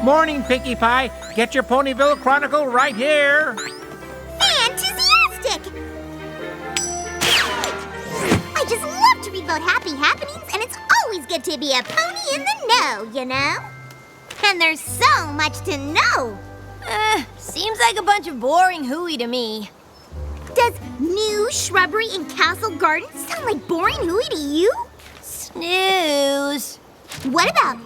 Morning, Pinkie Pie. Get your Ponyville Chronicle right here. Fantastic! I just love to read about happy happenings, and it's always good to be a pony in the know, you know? And there's so much to know. Seems like a bunch of boring hooey to me. Does new shrubbery in Castle Garden sound like boring hooey to you? Snooze. What about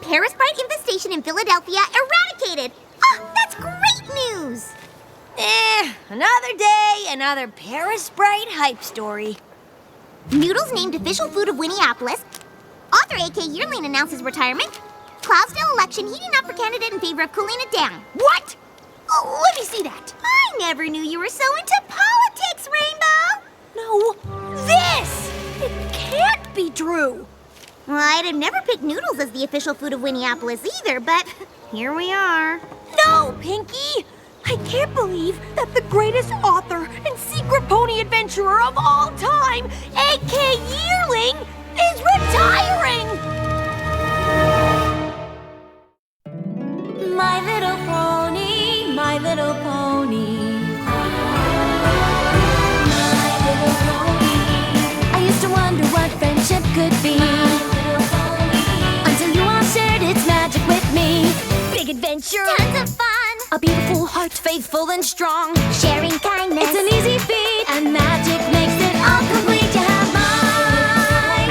parasite infestation in Philadelphia eradicated? Oh, that's great news! Another day, another parasite hype story. Noodles named official food of Winneapolis. Author AK Yearling announces retirement. Cloudsdale election heating up for candidate in favor of cooling it down. What? Oh, let me see that. I never knew you were so into politics, Rainbow. No, this! It can't be true. Well, I'd have never picked noodles as the official food of Winneapolis either, but here we are. No, Pinkie! I can't believe that the greatest author and secret pony adventurer of all time, AK Yearling, is retiring! My little pony, my little pony. My little pony. I used to wonder what friendship could be. Until you all shared its magic with me. Big adventure, Tons of fun. a beautiful heart, faithful and strong. Sharing kindness. It's an easy feat, and magic makes it all complete. You have mine.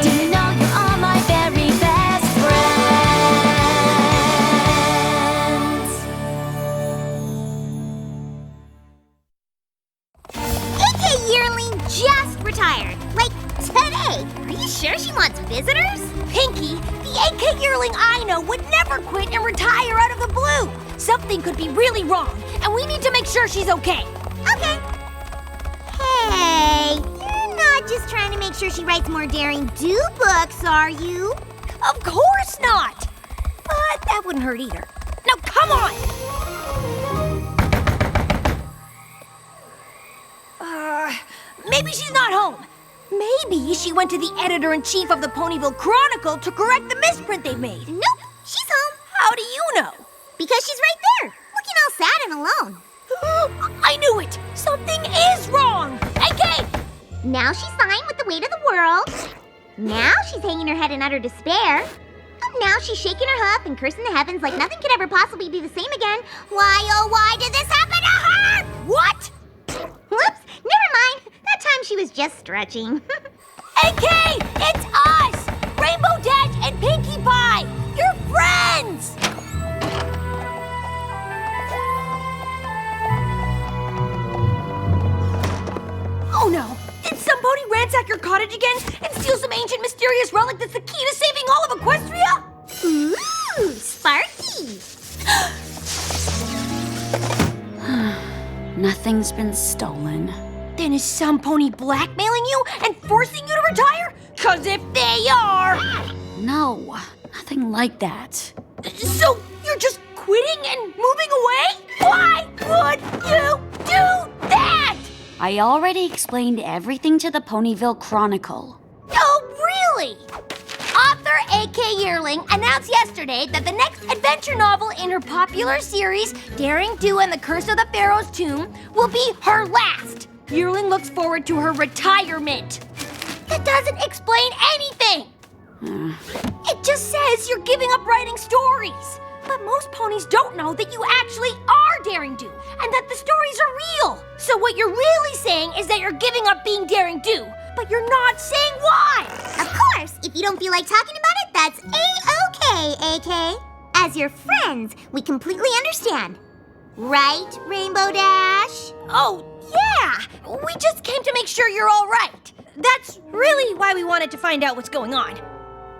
Do you know you're all my very best friends? AK Yearling just retired. Like, today. Are you sure she wants visitors? Pinkie, the AK Yearling I know would never quit and retire out of the blue. Something could be really wrong, and we need to make sure she's okay. Okay. Hey, you're not just trying to make sure she writes more Daring Do books, are you? Of course not. But that wouldn't hurt either. Now, come on! Maybe she's not home. Maybe she went to the editor-in-chief of the Ponyville Chronicle to correct the misprint they've made. Nope, she's home. How do you know? Because she's right there, looking all sad and alone. I knew it! Something is wrong! AK! Now she's sighing with the weight of the world. Now she's hanging her head in utter despair. And now she's shaking her hoof and cursing the heavens like nothing could ever possibly be the same again. Why, oh, why did this happen to her? What? Whoops, never mind. That time she was just stretching. AK! It's us! Rainbow Dash and Pinkie Pie! You're friends! Oh no! Did somebody ransack your cottage again and steal some ancient mysterious relic that's the key to saving all of Equestria? Ooh, Sparky. Nothing's been stolen. Then is some pony blackmailing you and forcing you to retire? 'Cause if they are... No, nothing like that. So you're just quitting and moving away? Why would you do that? I already explained everything to the Ponyville Chronicle. Oh, really? Author AK Yearling announced yesterday that the next adventure novel in her popular series, Daring Do and the Curse of the Pharaoh's Tomb, will be her last. Yearling looks forward to her retirement. That doesn't explain anything. It just says you're giving up writing stories. But most ponies don't know that you actually are Daring Do and that the stories are real. So what you're really saying is that you're giving up being Daring Do, but you're not saying why. Of course, if you don't feel like talking about it, that's A-okay, AK. As your friends, we completely understand. Right, Rainbow Dash? Oh, yeah. We just came to make sure you're all right. That's really why we wanted to find out what's going on.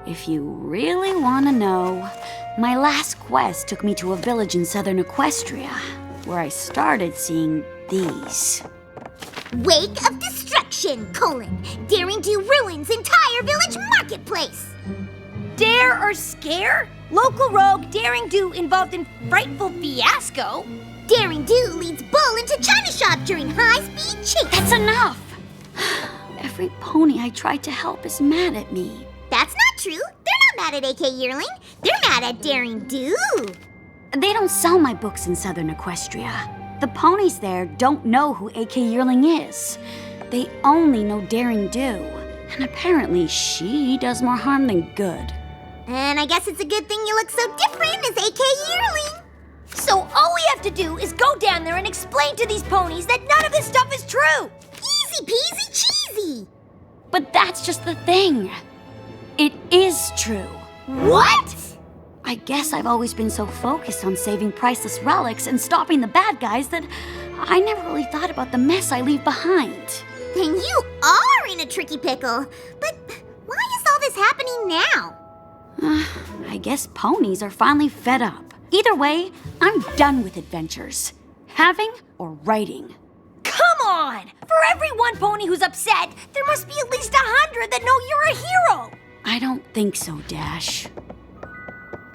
If you really want to know, my last quest took me to a village in southern Equestria, where I started seeing these. Wake of Destruction, Daring Do ruins entire village marketplace. Dare or scare? Local rogue Daring Do involved in frightful fiasco. Daring Do leads Bull into China shop during high-speed chase. That's enough! Every pony I tried to help is mad at me. That's not true. They're not mad at AK Yearling. They're mad at Daring Do. They don't sell my books in Southern Equestria. The ponies there don't know who AK Yearling is. They only know Daring Do. And apparently she does more harm than good. And I guess it's a good thing you look so different as AK Yearling. So all we have to do is go down there and explain to these ponies that none of this stuff is true. Easy peasy cheesy. But that's just the thing. It is true. What? I guess I've always been so focused on saving priceless relics and stopping the bad guys that I never really thought about the mess I leave behind. Then you are in a tricky pickle. But why is all this happening now? I guess ponies are finally fed up. Either way, I'm done with adventures. Having or writing. Come on! For every one pony who's upset, there must be at least 100 that know you're a hero! I don't think so, Dash.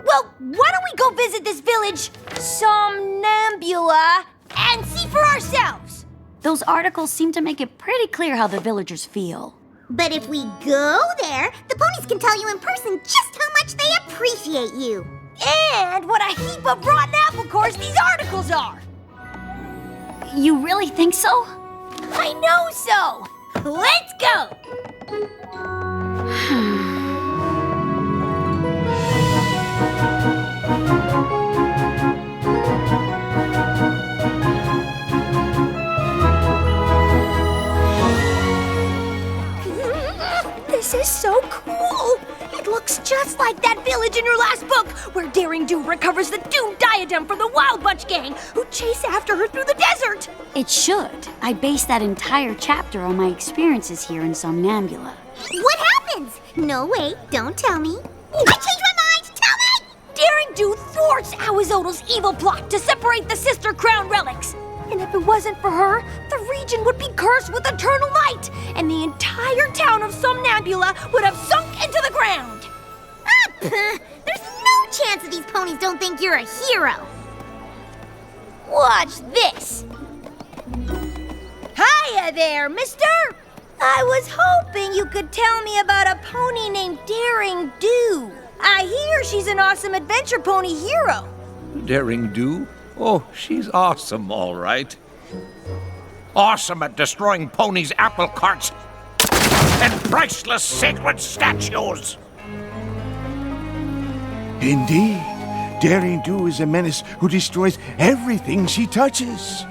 Well, why don't we go visit this village, Somnambula, and see for ourselves? Those articles seem to make it pretty clear how the villagers feel. But if we go there, the ponies can tell you in person just how much they appreciate you. And what a heap of rotten apple cores these articles are! You really think so? I know so! Let's go! This is so cool! It looks just like that village in your last book, where Daring Do recovers the doomed diadem from the Wild Bunch gang, who chase after her through the desert! It should. I based that entire chapter on my experiences here in Somnambula. What happens? No, wait, don't tell me. I changed my mind! Tell me! Daring Do thwarts Awazodal's evil plot to separate the sister crown relics. And if it wasn't for her, the region would be cursed with eternal night, and the entire town of Somnambula would have sunk into the ground. There's no chance that these ponies don't think you're a hero. Watch this. Hiya there, mister. I was hoping you could tell me about a pony named Daring Do. I hear she's an awesome adventure pony hero. Daring Do? Oh, she's awesome, all right. Awesome at destroying ponies' apple carts and priceless sacred statues. Indeed, Daring Do is a menace who destroys everything she touches.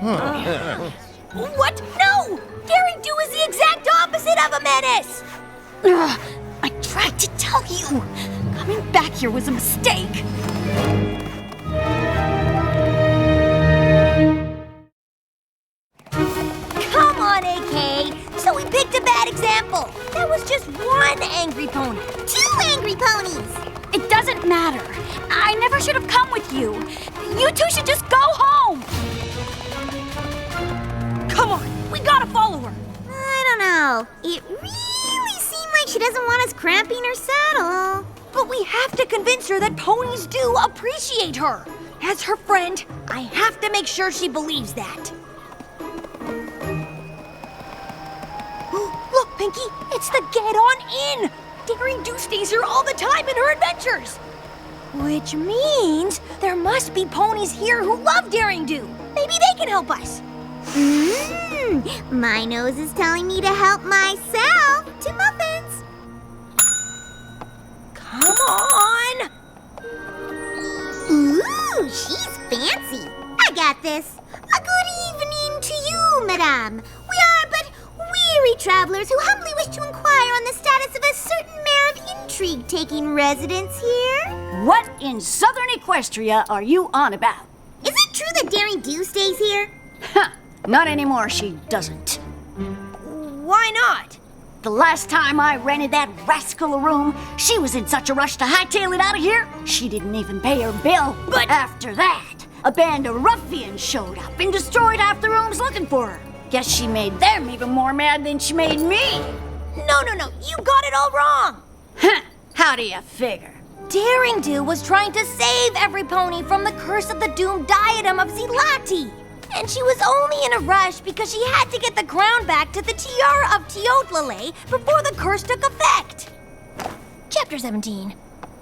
What? No! Daring Do is the exact opposite of a menace! Ugh, I tried to tell you. Coming back here was a mistake. Come on, AK! So we picked a bad example. That was just one angry pony. 2 angry ponies! It doesn't matter. I never should have come with you. You two should just go home. Come on, we gotta follow her. I don't know. It really seemed like she doesn't want us cramping her saddle. But we have to convince her that ponies do appreciate her. As her friend, I have to make sure she believes that. Look, Pinkie, it's the Get On In. Daring Do stays here all the time in her adventures. Which means there must be ponies here who love Daring Do. Maybe they can help us. My nose is telling me to help myself to muffins. Come on. Ooh, she's fancy. I got this. A good evening to you, madame. We are but weary travelers who humbly wish to inquire on the status of a certain mare of intrigue taking residence here. What in Southern Equestria are you on about? Is it true that Daring Do stays here? Huh, not anymore, she doesn't. Why not? The last time I rented that rascal a room, she was in such a rush to hightail it out of here, she didn't even pay her bill. But after that, a band of ruffians showed up and destroyed half the rooms looking for her. Guess she made them even more mad than she made me. No, you got it all wrong. Huh, how do you figure? Daring Do was trying to save every pony from the curse of the doomed diadem of Zilati. And she was only in a rush because she had to get the crown back to the tiara of Teotlale before the curse took effect. Chip, chapter 17.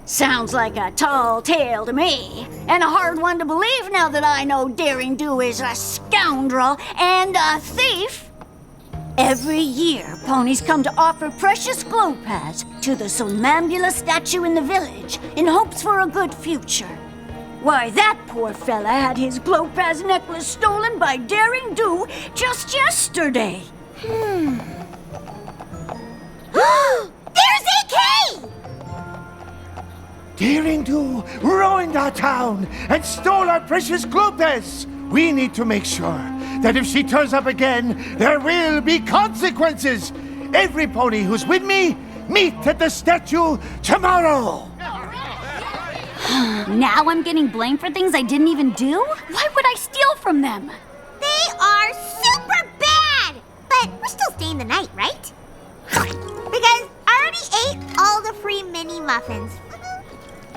Sounds like a tall tale to me, and a hard one to believe now that I know Daring Do is a scoundrel and a thief. Every year, ponies come to offer precious glow pads to the Somnambula statue in the village in hopes for a good future. Why, that poor fella had his glow pads necklace stolen by Daring Do just yesterday. There's AK! Daring Do ruined our town and stole our precious Glopez. We need to make sure that if she turns up again, there will be consequences. Every pony who's with me, meet at the statue tomorrow. Now I'm getting blamed for things I didn't even do? Why would I steal from them? They are super bad! But we're still staying the night, right? Because I already ate all the free mini muffins.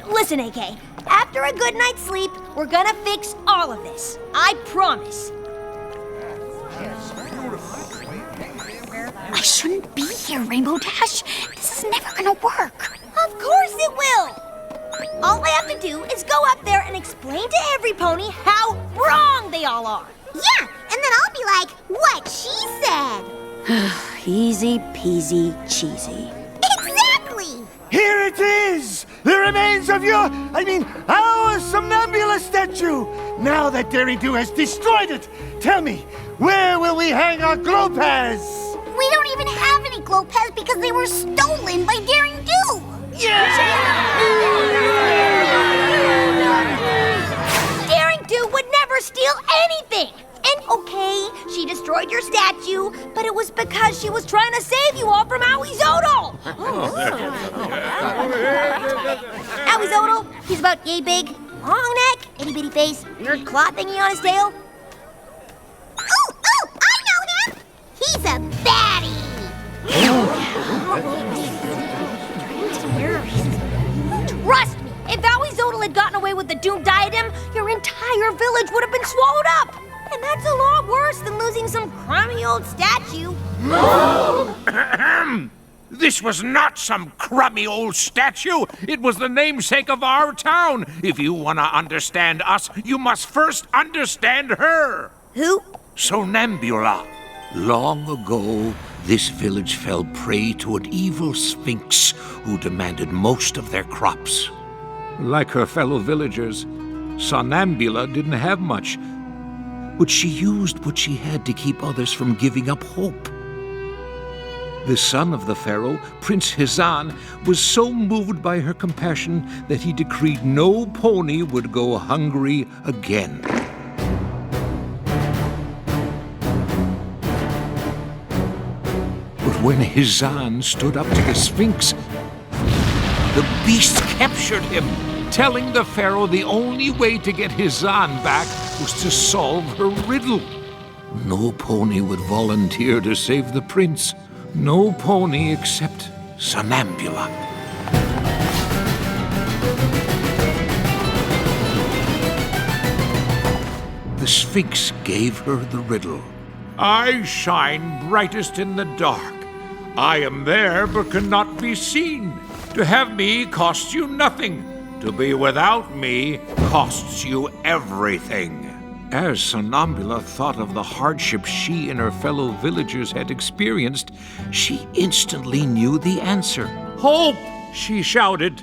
Listen, AK, after a good night's sleep, we're gonna fix all of this. I promise. I shouldn't be here, Rainbow Dash. This is never gonna work. Of course it will! All I have to do is go up there and explain to every pony how wrong they all are. Yeah, and then I'll be like, what she said. Easy peasy cheesy. Exactly! Here it is! The remains of our Somnambula statue! Now that Daring Do has destroyed it, tell me, where will we hang our Glopez? We don't even have any Glopez because they were stolen by Daring Do! Daring Do would never steal anything! And okay, she destroyed your statue, but it was because she was trying to save you all from Owie Zodal! Owie Zodal, he's about yay big, long neck, itty bitty face, weird claw thingy on his tail. Oh, I know him! He's a baddie! Trust me, if Owie Zodal had gotten away with the doomed diadem, your entire village would have been swallowed up! And that's a lot worse than losing some crummy old statue. This was not some crummy old statue. It was the namesake of our town. If you want to understand us, you must first understand her. Who? Somnambula. Long ago, this village fell prey to an evil sphinx who demanded most of their crops. Like her fellow villagers, Somnambula didn't have much, but she used what she had to keep others from giving up hope. The son of the pharaoh, Prince Hizan, was so moved by her compassion that he decreed no pony would go hungry again. But when Hizan stood up to the Sphinx, the beast captured him, telling the pharaoh the only way to get Hizan back was to solve her riddle. No pony would volunteer to save the prince. No pony except Somnambula. The Sphinx gave her the riddle. I shine brightest in the dark. I am there but cannot be seen. To have me costs you nothing. To be without me costs you everything. As Somnambula thought of the hardship she and her fellow villagers had experienced, she instantly knew the answer. Hope! She shouted.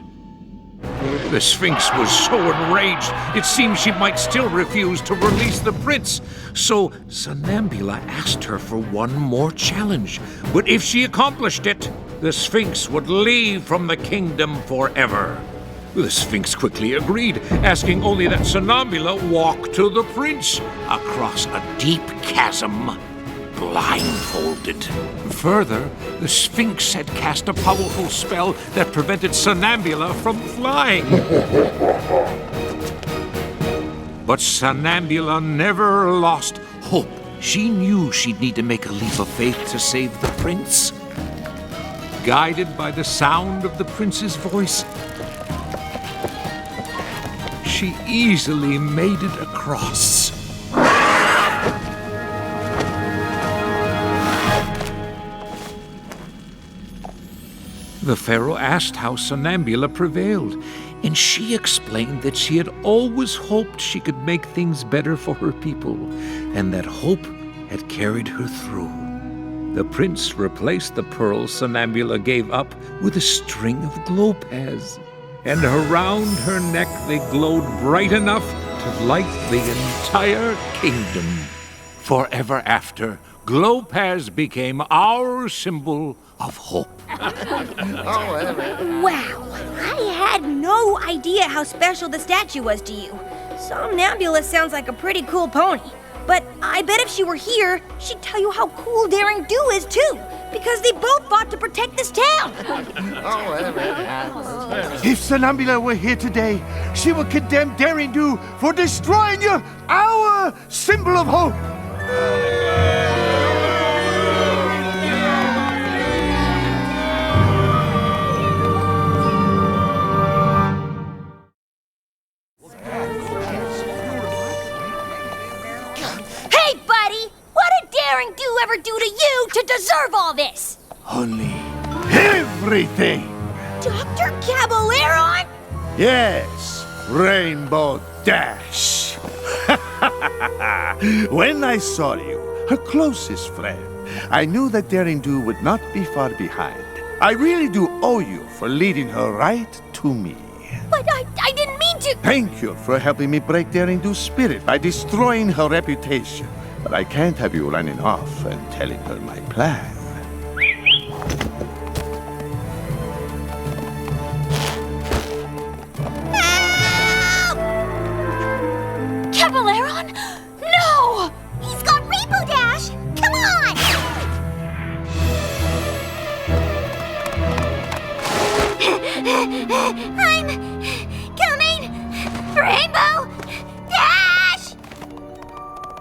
The Sphinx was so enraged, it seemed she might still refuse to release the prince. So Somnambula asked her for one more challenge. But if she accomplished it, the Sphinx would leave from the kingdom forever. The Sphinx quickly agreed, asking only that Somnambula walk to the prince across a deep chasm, blindfolded. Further, the Sphinx had cast a powerful spell that prevented Somnambula from flying. But Somnambula never lost hope. She knew she'd need to make a leap of faith to save the prince. Guided by the sound of the prince's voice, she easily made it across. The pharaoh asked how Somnambula prevailed, and she explained that she had always hoped she could make things better for her people, and that hope had carried her through. The prince replaced the pearls Somnambula gave up with a string of glowpads, and around her neck they glowed bright enough to light the entire kingdom. Forever after, glowpads became our symbol of hope. Wow, I had no idea how special the statue was to you. Somnambula sounds like a pretty cool pony. But I bet if she were here, she'd tell you how cool Daring Do is too, because they both fought to protect this town. If Somnambula were here today, she would condemn Daring Do for destroying our symbol of hope. Hey, buddy! What did Daring Do ever do to you to deserve all this? Only everything. Dr. Caballeron? Yes, Rainbow Dash. When I saw you, her closest friend, I knew that Daring Do would not be far behind. I really do owe you for leading her right to me. But I didn't mean to... Thank you for helping me break Daring Do's spirit by destroying her reputation. But I can't have you running off and telling her my plan. Caballeron? No! He's got Rainbow Dash! Come on! I'm coming! Rainbow Dash!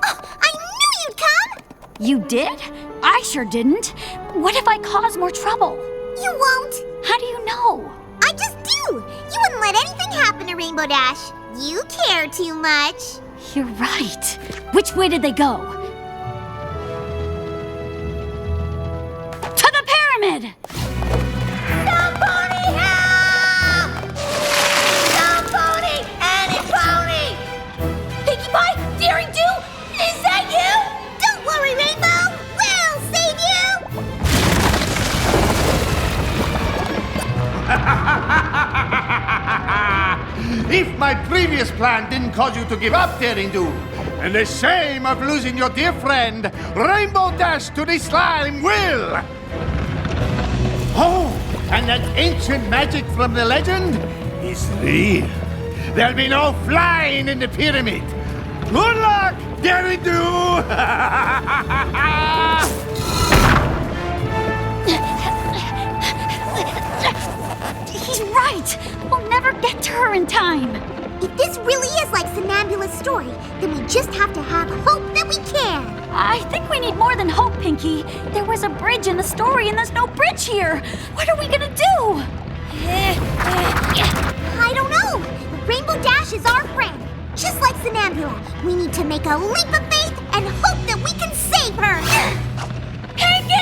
Oh, I knew you'd come! You did? I sure didn't. What if I cause more trouble? You won't. How do you know? I just do. You wouldn't let anything happen to Rainbow Dash. You care too much. You're right. Which way did they go? To the pyramid! Somebody help! Some pony, any pony! Pinkie Pie, Daring Do, is that you? Don't worry, Rainbow. We'll save you. If my previous plan didn't cause you to give up, Daring Do, and the shame of losing your dear friend, Rainbow Dash to the slime will. Oh, and that ancient magic from the legend is real. There'll be no flying in the pyramid. Good luck, Daring Do! He's right! We'll never get to her in time! If this really is like Somnambula's story, then we just have to have hope that we can. I think we need more than hope, Pinkie. There was a bridge in the story and there's no bridge here! What are we gonna do? I don't know. Rainbow Dash is our friend. Just like Somnambula, we need to make a leap of faith and hope that we can save her. Pinkie!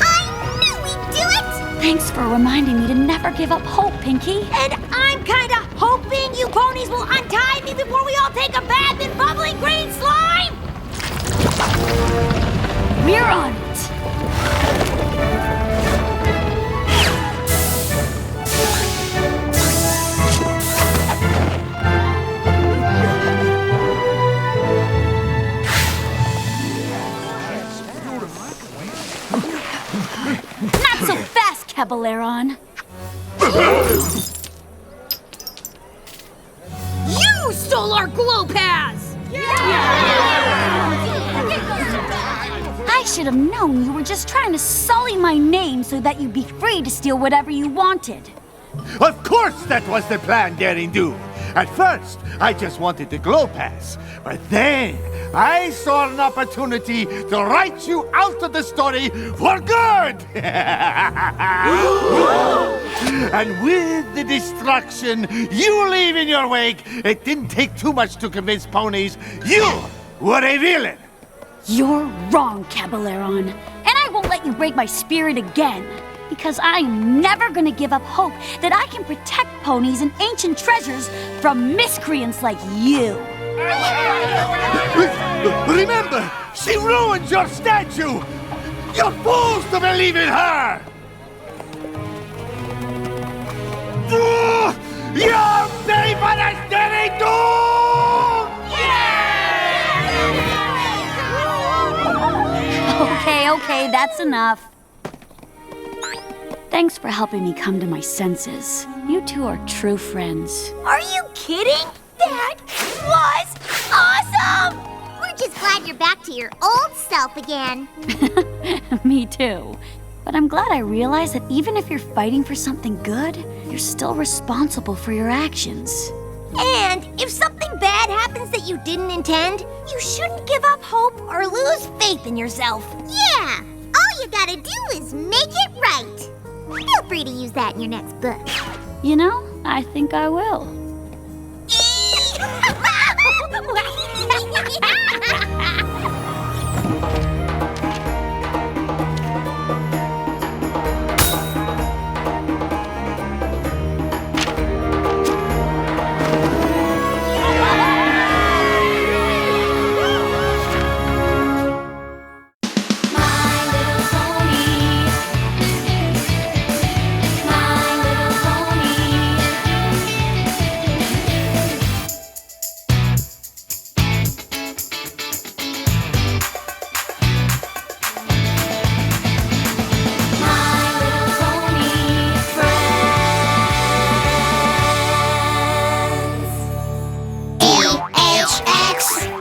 I knew we'd do it! Thanks for reminding me to never give up hope, Pinkie. And I'm kinda hoping you ponies will untie me before we all take a bath in bubbly green slime! We're on it! Not so fast, Caballeron. You stole our glow pads! I should have known you were just trying to sully my name so that you'd be free to steal whatever you wanted. Of course that was the plan, Daring Do. At first, I just wanted the glow pass. But then, I saw an opportunity to write you out of the story for good! And with the destruction you leave in your wake, it didn't take too much to convince ponies you were a villain. You're wrong, Caballeron. And I won't let you break my spirit again. Because I'm never gonna give up hope that I can protect ponies and ancient treasures from miscreants like you. Remember, she ruined your statue! You're fools to believe in her! You're paying for the steady doom! Okay, that's enough. Thanks for helping me come to my senses. You two are true friends. Are you kidding? That was awesome! We're just glad you're back to your old self again. Me too. But I'm glad I realized that even if you're fighting for something good, you're still responsible for your actions. And if something bad happens that you didn't intend, you shouldn't give up hope or lose faith in yourself. Yeah, all you gotta do is make it right. Feel free to use that in your next book. You know, I think I will. AHX